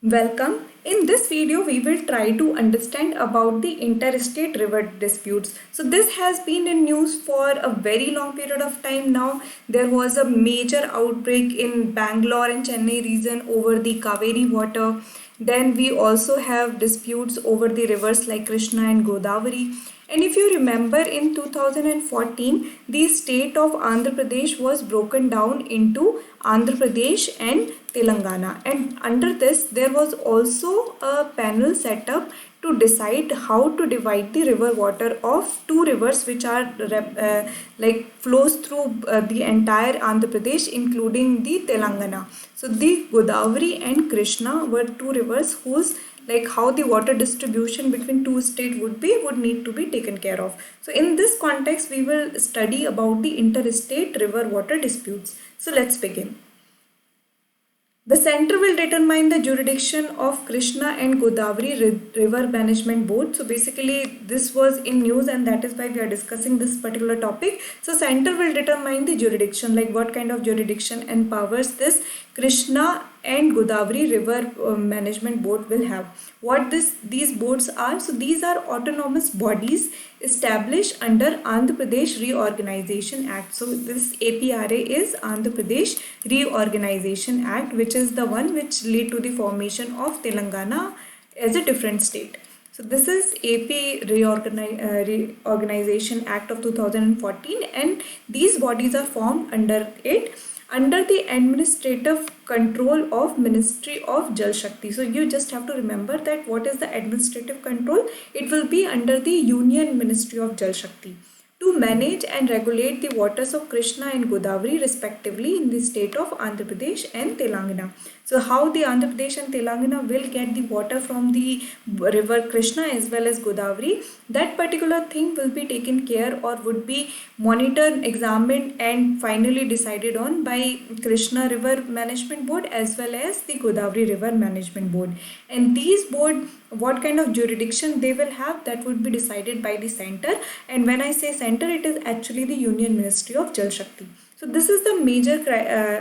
Welcome. In this video, we will try to understand about the interstate river disputes. So this has been in news for a very long period of time now. There was a major outbreak in Bangalore and Chennai region over the Kaveri water. Then we also have disputes over the rivers like Krishna and Godavari. And if you remember, in 2014, the state of Andhra Pradesh was broken down into Andhra Pradesh and Telangana. And under this, there was also a panel set up to decide how to divide the river water of two rivers which are like flows through the entire Andhra Pradesh, including the Telangana. So the Godavari and Krishna were two rivers whose like how the water distribution between two states would need to be taken care of. So in this context, we will study about the interstate river water disputes. So let's begin. The center will determine the jurisdiction of Krishna and Godavari River Management Board. So basically this was in news and that is why we are discussing this particular topic. So center will determine the jurisdiction, like what kind of jurisdiction and powers this Krishna and Godavari River Management Board will have. What these boards are? So these are autonomous bodies established under Andhra Pradesh Reorganization Act. So this APRA is Andhra Pradesh Reorganization Act, which is the one which led to the formation of Telangana as a different state. So this is AP Reorganization Act of 2014 and these bodies are formed under it under the administrative control of Ministry of Jal Shakti. So you just have to remember that what is the administrative control? It will be under the Union Ministry of Jal Shakti to manage and regulate the waters of Krishna and Godavari respectively in the state of Andhra Pradesh and Telangana. So how the Andhra Pradesh and Telangana will get the water from the river Krishna as well as Godavari, that particular thing will be taken care or would be monitored, examined and finally decided on by Krishna River Management Board as well as the Godavari River Management Board. And these board, what kind of jurisdiction they will have, that would be decided by the center. And when I say center, it is actually the Union Ministry of Jal Shakti. So this is the major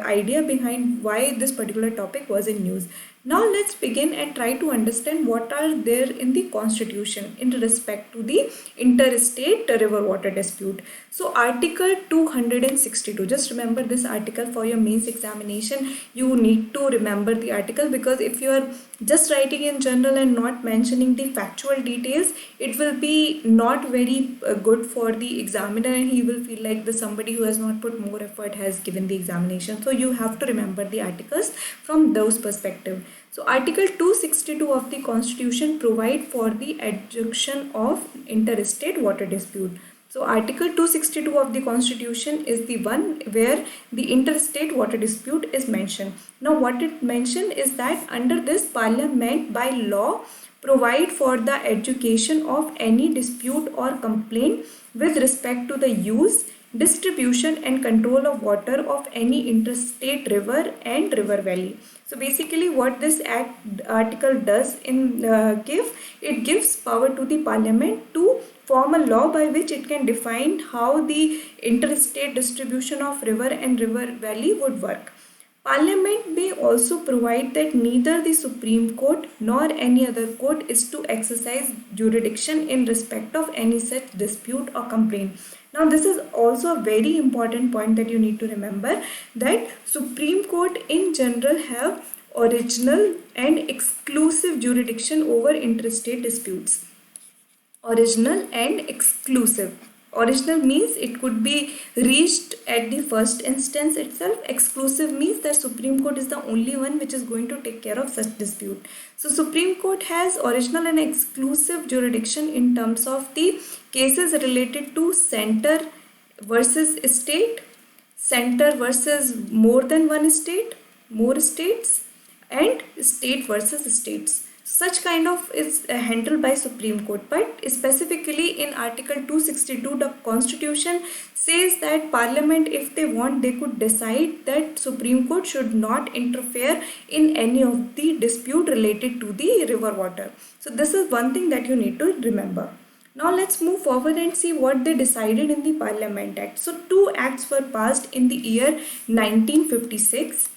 idea behind why this particular topic was in news. Now let's begin and try to understand what are there in the constitution in respect to the interstate river water dispute. So article 262, just remember this article for your mains examination. You need to remember the article because if you are just writing in general and not mentioning the factual details, it will be not very good for the examiner and he will feel like the somebody who has not put more effort has given the examination. So you have to remember the articles from those perspective. So article 262 of the constitution provide for the adjudication of interstate water dispute. So article 262 of the constitution is the one where the interstate water dispute is mentioned. Now what it mentioned is that under this parliament by law provide for the adjudication of any dispute or complaint with respect to the use, distribution and control of water of any interstate river and river valley. So basically what this article does it gives power to the parliament to form a law by which it can define how the interstate distribution of river and river valley would work. Parliament may also provide that neither the Supreme Court nor any other court is to exercise jurisdiction in respect of any such dispute or complaint. Now this is also a very important point that you need to remember that Supreme Court in general have original and exclusive jurisdiction over interstate disputes. Original and exclusive. Original means it could be reached at the first instance itself. Exclusive means that Supreme Court is the only one which is going to take care of such dispute. So Supreme Court has original and exclusive jurisdiction in terms of the cases related to center versus state, center versus more than one state, more states, and state versus states. Such kind of is handled by Supreme Court, but specifically in Article 262 the Constitution says that Parliament, if they want, they could decide that Supreme Court should not interfere in any of the dispute related to the river water. So this is one thing that you need to remember. Now let's move forward and see what they decided in the Parliament Act. So two acts were passed in the year 1956.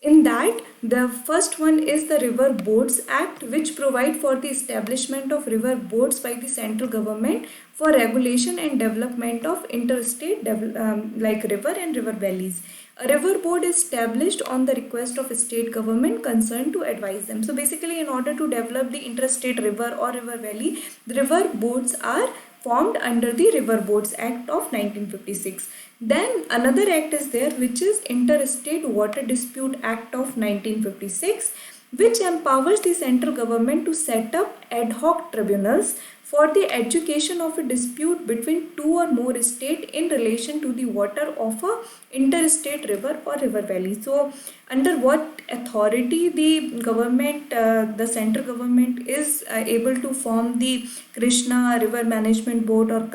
In that, the first one is the River Boards Act, which provide for the establishment of river boards by the central government for regulation and development of interstate like river and river valleys. A river board is established on the request of a state government concerned to advise them. So basically, in order to develop the interstate river or river valley, the river boards are formed under the River Boards Act of 1956. Then another act is there, which is Interstate Water Dispute Act of 1956, which empowers the central government to set up ad hoc tribunals for the adjudication of a dispute between two or more states in relation to the water of a interstate river or river valley. So under what authority the government, the central government is able to form the Krishna River Management Board or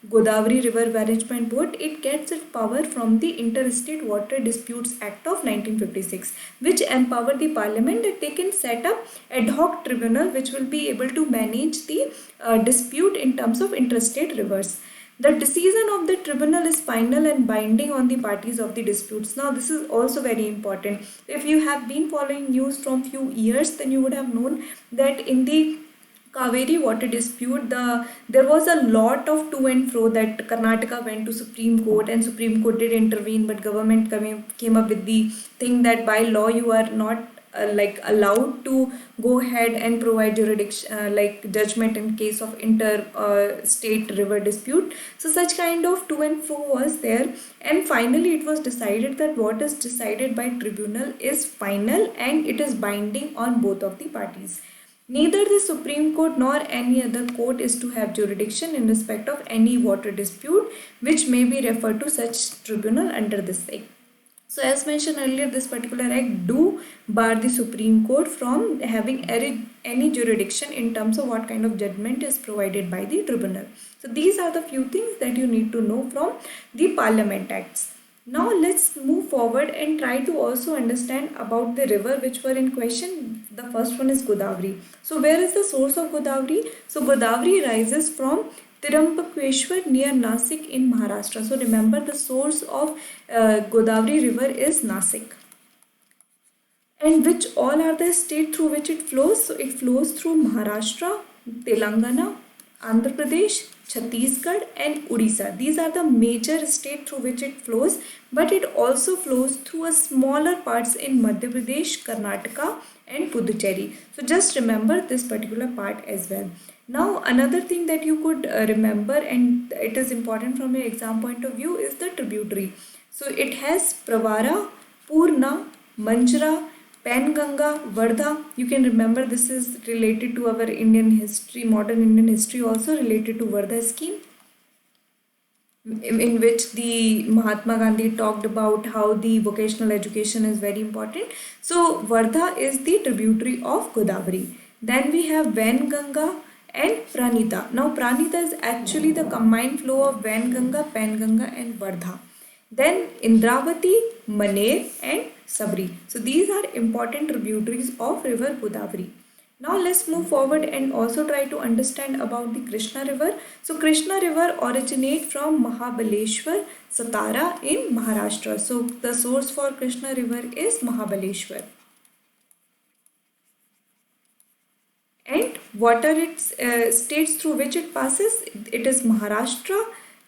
Godavari River Management Board? It gets its power from the Interstate Water Disputes Act of 1956, which empower the parliament that they can set up ad hoc tribunal which will be able to manage the dispute in terms of interstate rivers. The decision of the tribunal is final and binding on the parties of the disputes. Now, this is also very important. If you have been following news from few years, then you would have known that in the Kaveri water dispute, there was a lot of to and fro that Karnataka went to Supreme Court and Supreme Court did intervene, but government came up with the thing that by law you are not like allowed to go ahead and provide jurisdiction like judgment in case of inter state river dispute. So such kind of to and fro was there, and finally it was decided that what is decided by tribunal is final and it is binding on both of the parties. Neither the Supreme Court nor any other court is to have jurisdiction in respect of any water dispute which may be referred to such tribunal under this act. So as mentioned earlier, this particular act do bar the Supreme Court from having any jurisdiction in terms of what kind of judgment is provided by the tribunal. So these are the few things that you need to know from the Parliament Acts. Now let's move forward and try to also understand about the river which were in question. The first one is Godavari. So where is the source of Godavari? So Godavari rises from Tirambakeshwar near Nasik in Maharashtra. So remember, the source of Godavari river is Nasik. And which all are the state through which it flows? So it flows through Maharashtra, Telangana, Andhra Pradesh, Chhattisgarh and Odisha. These are the major states through which it flows, but it also flows through a smaller parts in Madhya Pradesh, Karnataka and Puducherry. So just remember this particular part as well. Now another thing that you could remember, and it is important from your exam point of view, is the tributary. So it has Pravara, Purna, Manjra, Penganga, Vardha. You can remember this is related to our Indian history, modern Indian history, also related to Vardha scheme, in which the Mahatma Gandhi talked about how the vocational education is very important. So Vardha is the tributary of Godavari. Then we have Venganga and Pranita. Now Pranita is actually the combined flow of Venganga, Penganga and Vardha. Then Indravati, Maner and Sabri. So these are important tributaries of river Godavari. Now let's move forward and also try to understand about the Krishna river. So Krishna river originates from Mahabaleshwar, Satara in Maharashtra. So the source for Krishna river is Mahabaleshwar. And what are its states through which it passes? It is Maharashtra,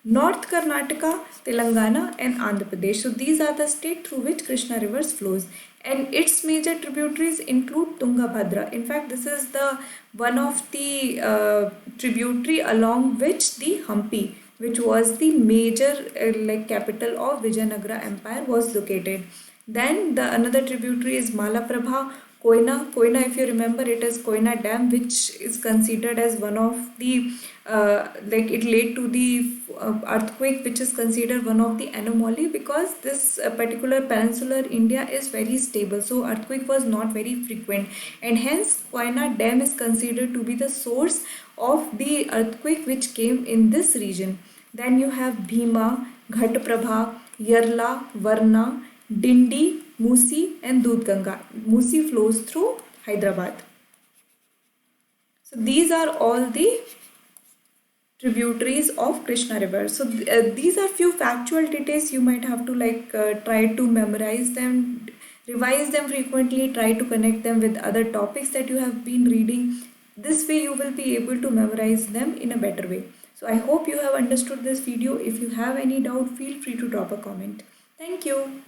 North Karnataka, Telangana and Andhra Pradesh. So these are the states through which Krishna river flows, and its major tributaries include Tungabhadra. In fact, this is the one of the tributary along which the Hampi, which was the major like capital of Vijayanagara Empire, was located. Then the another tributary is Malaprabha, Koyna. Koyna, if you remember, it is Koyna Dam, which is considered as one of the like it led to the earthquake, which is considered one of the anomaly, because this particular peninsular India is very stable. So earthquake was not very frequent, and hence Koyna Dam is considered to be the source of the earthquake which came in this region. Then you have Bhima, Ghatprabha, Yarla, Varna, Dindi, Musi and Dudhganga. Musi flows through Hyderabad. So these are all the tributaries of Krishna river. So these are few factual details. You might have to try to memorize them Revise them frequently, try to connect them with other topics that you have been reading. This way you will be able to memorize them in a better way. So I hope you have understood this video. If you have any doubt, feel free to drop a comment. Thank you.